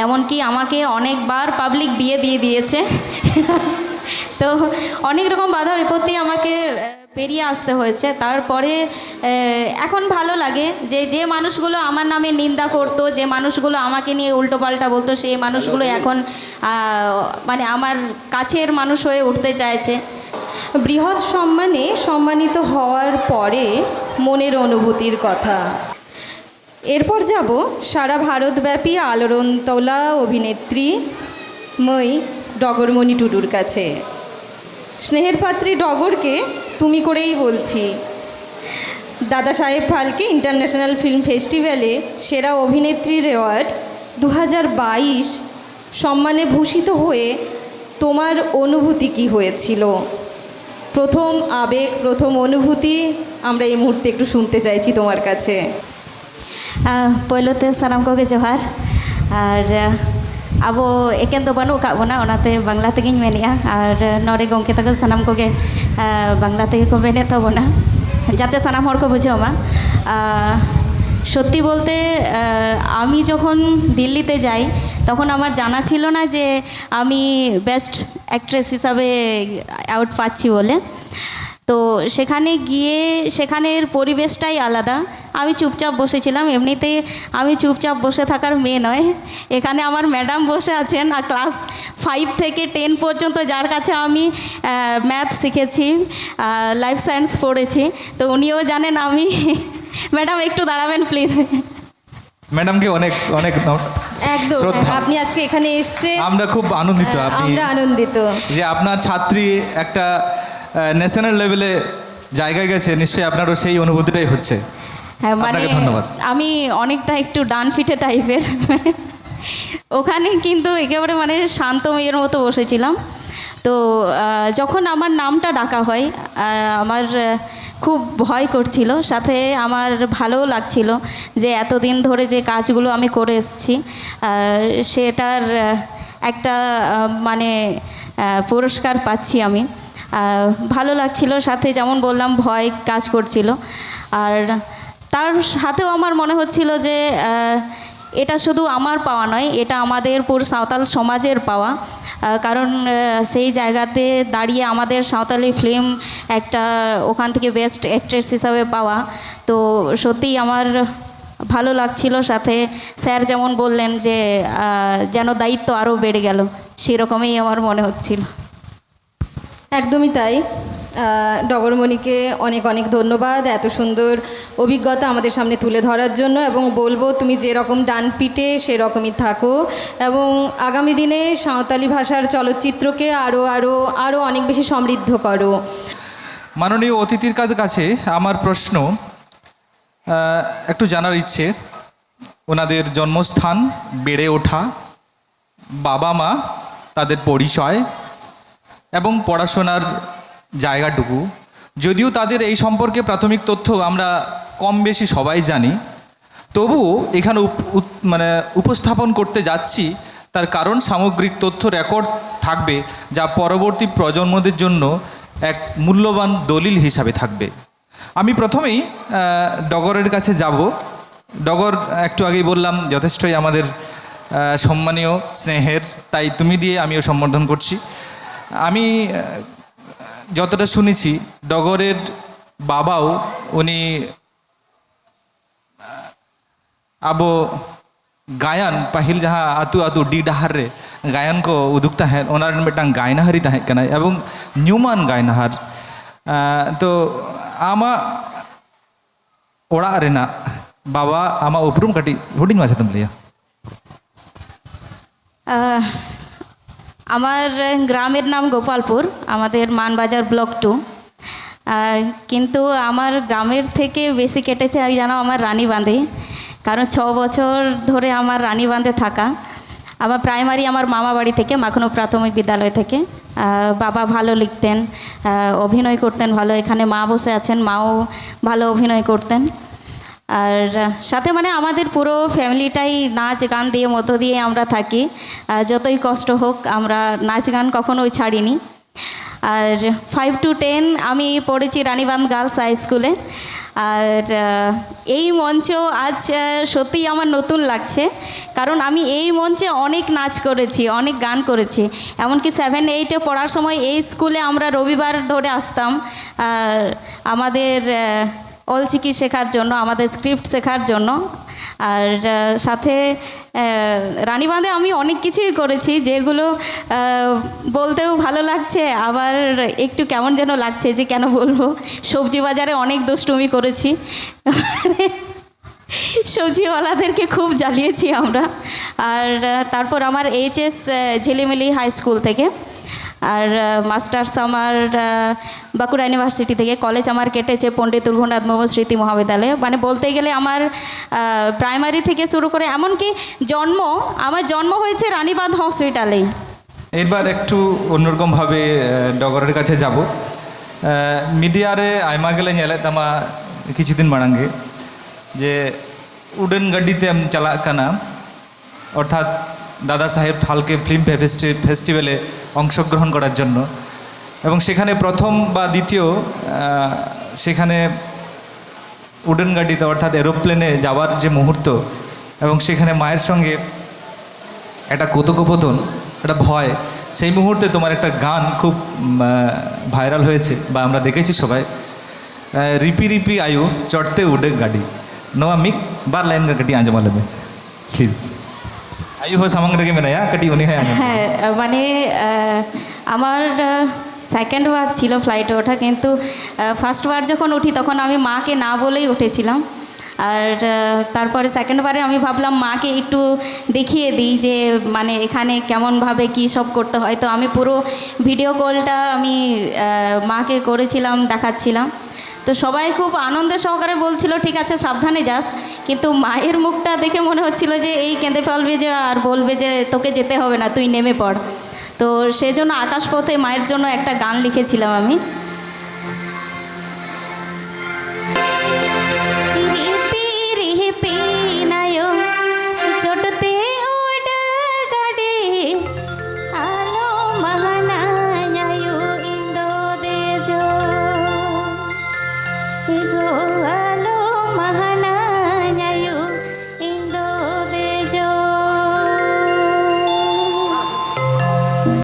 এমনকি আমাকে অনেকবার পাবলিক বিয়ে দিয়ে দিয়েছে। তো অনেক রকম বাধা বিপত্তি আমাকে পেরিয়ে আসতে হয়েছে। তারপরে এখন ভালো লাগে যে যে মানুষগুলো আমার নামে নিন্দা করতো, যে মানুষগুলো আমাকে নিয়ে উল্টোপাল্টা বলতো, সেই মানুষগুলো এখন মানে আমার কাছের মানুষ হয়ে উঠতে চাইছে। বৃহৎ সম্মানে সম্মানিত হওয়ার পরে মনের অনুভূতির কথা। এরপর যাব সারা ভারতব্যাপী আলোড়ন তোলা অভিনেত্রী মই ডগরমণি টুডুর কাছে। স্নেহের পাত্রী ডগরকে তুমি করেই বলছি। দাদা সাহেব ফালকে ইন্টারন্যাশনাল ফিল্ম ফেস্টিভ্যালে সেরা অভিনেত্রীর অ্যাওয়ার্ড 2022 সম্মানে ভূষিত হয়ে তোমার অনুভূতি কি হয়েছিল? প্রথম আবেগ, প্রথম অনুভূতি আমরা এই মুহূর্তে একটু শুনতে চাইছি তোমার কাছে। পৈলোতে সালাম কোগে জোহার। আর abo eken do banu ka bona onate bangla tegiñ menia ar nore gongke tago sanam koge bangla tege ko mene tabona যাতে সানাম হর কো বুঝেও মা। সত্যি বলতে আমি যখন দিল্লিতে যাই তখন আমার জানা ছিল না যে আমি বেস্ট অ্যাক্ট্রেস হিসাবে অ্যাওয়ার্ড পাচ্ছি বলে। তো সেখানে গিয়ে সেখানের পরিবেশটাই আলাদা। আমি চুপচাপ বসেছিলাম, এমনিতে আমি চুপচাপ বসে থাকার মেয়ে নয়। এখানে আমার ম্যাডাম বসে আছেন, আর ক্লাস 5 থেকে 10 পর্যন্ত যার কাছে আমি ম্যাথ শিখেছি, লাইফ সায়েন্স পড়েছি, তো উনিও জানেন আমি ম্যাডাম একটু দাঁড়াবেন প্লিজ। ম্যাডামকে অনেক অনেক একদম, শ্রদ্ধা। আপনি আজকে এখানে এসেছে, আমরা খুব আনন্দিত। আমরা আনন্দিত যে আপনার ছাত্রী একটা ন্যাশনাল লেভেলে জায়গায় গেছে, নিশ্চয়ই আপনারও সেই অনুভূতিটাই হচ্ছে। হ্যাঁ, মানে আপনাকে ধন্যবাদ। আমি অনেকটা একটু ডান ফিটে টাইপের। ওখানে কিন্তু একেবারে মানে শান্ত মেয়ের মতো বসেছিলাম। তো যখন আমার নামটা ডাকা হয় আমার খুব ভয় করছিল, সাথে আমার ভালোও লাগছিল যে এতদিন ধরে যে কাজগুলো আমি করে এসেছি সেটার একটা মানে পুরস্কার পাচ্ছি আমি। ভালো লাগছিল, সাথে যেমন বললাম ভয় কাজ করছিল। আর তার সাথেও আমার মনে হচ্ছিল যে এটা শুধু আমার পাওয়া নয়, এটা আমাদের পুরো সাঁওতাল সমাজের পাওয়া। কারণ সেই জায়গাতে দাঁড়িয়ে আমাদের সাঁওতালি ফিল্ম একটা ওখান থেকে বেস্ট অ্যাক্ট্রেস হিসাবে পাওয়া, তো সত্যিই আমার ভালো লাগছিল। সাথে স্যার যেমন বললেন যে যেন দায়িত্ব আরও বেড়ে গেল, সেরকমই আমার মনে হচ্ছিল। একদমই তাই। ডগরমণিকে অনেক অনেক ধন্যবাদ এত সুন্দর অভিজ্ঞতা আমাদের সামনে তুলে ধরার জন্য, এবং বলবো তুমি যেরকম ডান পিটে সেরকমই থাকো, এবং আগামী দিনে সাঁওতালি ভাষার চলচ্চিত্রকে আরও আরও আরও অনেক বেশি সমৃদ্ধ করো। মাননীয় অতিথির কাছে আমার প্রশ্ন, একটু জানার ইচ্ছে ওনাদের জন্মস্থান, বেড়ে ওঠা, বাবা মা, তাদের পরিচয় এবং পড়াশোনার জায়গাটুকু। যদিও তাদের এই সম্পর্কে প্রাথমিক তথ্য আমরা কম বেশি সবাই জানি, তবুও এখানে মানে উপস্থাপন করতে যাচ্ছি তার কারণ সামগ্রিক তথ্য রেকর্ড থাকবে, যা পরবর্তী প্রজন্মদের জন্য এক মূল্যবান দলিল হিসাবে থাকবে। আমি প্রথমেই ডগরের কাছে যাব। ডগর একটু আগেই বললাম যথেষ্টই আমাদের সম্মানীয়, স্নেহের, তাই তুমি দিয়ে আমিও সম্বোধন করছি। আমি যতটা শুনেছি ডগরের বাবাও উনি আবো গায়ন পাহিল যাহা আতু আতু ডি ডাহার রে গায়ন কো উদুক্তা হ্যাঁ ওনার মিটাং গায়নাহারি তাহেं কানা এবং নিউমান গায়নাহার। তো আমা ওড়াগ রেনাগ বাবা আমা উপরুম কাটি হুডিং মাঝে তুম লিয়া। আমার গ্রামের নাম গোপালপুর, আমাদের মানবাজার ব্লক 2। কিন্তু আমার গ্রামের থেকে বেশি কেটেছে জানো আমার রানীবাঁধে, কারণ 6 বছর ধরে আমার রানীবাঁধে থাকা। আমার প্রাইমারি আমার মামা বাড়ি থেকে, মাখনো প্রাথমিক বিদ্যালয় থেকে। বাবা ভালো লিখতেন, অভিনয় করতেন ভালো। এখানে মা বসে আছেন, মাও ভালো অভিনয় করতেন। আর সাথে মানে আমাদের পুরো ফ্যামিলিটাই নাচ গান দিয়ে মধ্য দিয়ে আমরা থাকি। যতই কষ্ট হোক আমরা নাচ গান কখনোই ছাড়িনি। আর 5 to 10 আমি পড়েছি রানীবাঁধ গার্লস হাই স্কুলে। আর এই মঞ্চ আজ সত্যিই আমার নতুন লাগছে, কারণ আমি এই মঞ্চে অনেক নাচ করেছি, অনেক গান করেছি। এমনকি 7-8-এ পড়ার সময় এই স্কুলে আমরা রবিবার ধরে আসতাম আর আমাদের অলচিকি শেখার জন্য, আমাদের স্ক্রিপ্ট শেখার জন্য। আর সাথে রানীবাঁধে আমি অনেক কিছুই করেছি, যেগুলো বলতেও ভালো লাগছে, আবার একটু কেমন যেন লাগছে যে কেন বলবো। সবজি বাজারে অনেক দুষ্টুমি করেছি, সবজিওয়ালাদেরকে খুব জ্বালিয়েছি আমরা। আর তারপর আমার HS ঝিলিমিলি হাই স্কুল থেকে, আর মাস্টার্স আমার বাঁকুড়া ইউনিভার্সিটি থেকে। কলেজ আমার কেটেছে পণ্ডিত রঘুনাথ মুর্মু স্মৃতি মহাবিদ্যালয়ে। মানে বলতে গেলে আমার প্রাইমারি থেকে শুরু করে এমনকি আমার জন্ম হয়েছে রানীবাঁধ হসপিটালেই। এবার একটু অন্যরকমভাবে ডগরের কাছে যাব। মিডিয়ারে আইমা গেলে ᱧᱮᱞᱮᱫ ᱛᱟᱢᱟ কিছুদিন মাড়াঙ্গে যে উডেন গাড়িতে আমি চালাক কানা, অর্থাৎ দাদা সাহেব ফালকে ফিল্ম ফেস্টিভ্যালে অংশগ্রহণ করার জন্য, এবং সেখানে প্রথম বা দ্বিতীয় সেখানে উডেন গাড়িতে অর্থাৎ এরোপ্লেনে যাওয়ার যে মুহূর্ত, এবং সেখানে মায়ের সঙ্গে একটা কথোপকথন, একটা ভয়, সেই মুহূর্তে তোমার একটা গান খুব ভাইরাল হয়েছে বা আমরা দেখেছি সবাই, রিপি রিপি আয়ু চড়তে উডে গাড়ি। নোয়া মিক বার লাইন কাটি আঁজমা লেবে প্লিজ। আয়ু হয় সামাং রেগে মেনায়া কাটি উনি হয়। হ্যাঁ, মানে আমার সেকেন্ড বার ছিল ফ্লাইটে ওঠা, কিন্তু ফার্স্ট বার যখন উঠি তখন আমি মাকে না বলেই উঠেছিলাম। আর তারপরে সেকেন্ড বারে আমি ভাবলাম মাকে একটু দেখিয়ে দিই যে মানে এখানে কেমনভাবে কী সব করতে হয়। তো আমি পুরো ভিডিও কলটা আমি মাকে করেছিলাম, দেখাচ্ছিলাম। তো সবাই খুব আনন্দের সহকারে বলছিল ঠিক আছে সাবধানে যাস, কিন্তু মায়ের মুখটা দেখে মনে হচ্ছিল যে এই কেঁদে ফেলবে যে আর বলবে যে তোকে যেতে হবে না, তুই নেমে পড়। তো সেই জন্য আকাশপথে মায়ের জন্য একটা গান লিখেছিলাম আমি।